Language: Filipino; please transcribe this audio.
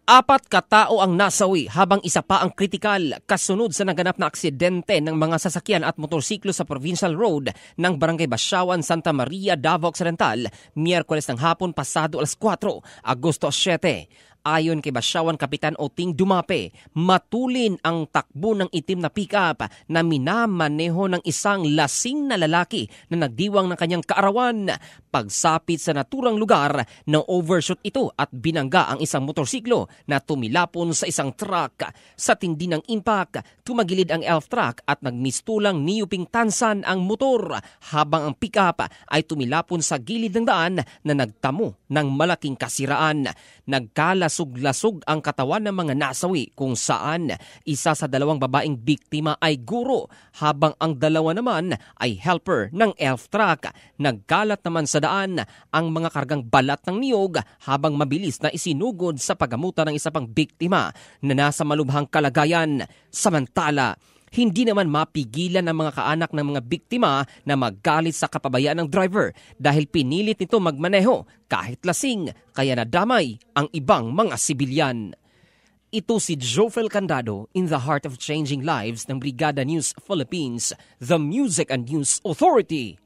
4 katao ang nasawi habang isa pa ang kritikal kasunod sa naganap na aksidente ng mga sasakyan at motorsiklo sa Provincial Road ng Barangay Basyawan, Santa Maria, Davao Occidental, Miyerkules ng hapon pasado alas 4, Agosto 7. Ayon kay Basyawan Kapitan Oting Dumape, matulin ang takbo ng itim na pick-up na minamaneho ng isang lasing na lalaki na nagdiwang ng kanyang kaarawan. Pagsapit sa naturang lugar, na-overshoot ito at binangga ang isang motorsiklo na tumilapon sa isang truck. Sa tindi ng impact, tumagilid ang elf truck at nagmistulang niyuping tansan ang motor habang ang pick-up ay tumilapon sa gilid ng daan na nagtamo ng malaking kasiraan. Nagkalasog-lasog ang katawan ng mga nasawi kung saan isa sa 2 babaeng biktima ay guro habang ang 2 naman ay helper ng elf truck. Nagkalat naman sa daan ang mga kargang balat ng niyog habang mabilis na isinugod sa paggamutan ng isa pang biktima na nasa malubhang kalagayan. Samantala, hindi naman mapigilan ng mga kaanak ng mga biktima na magalit sa kapabayaan ng driver dahil pinilit nito magmaneho kahit lasing kaya nadamay ang ibang mga sibilyan. Ito si Jofel Candado in the heart of changing lives ng Brigada News Philippines, the Music and News Authority.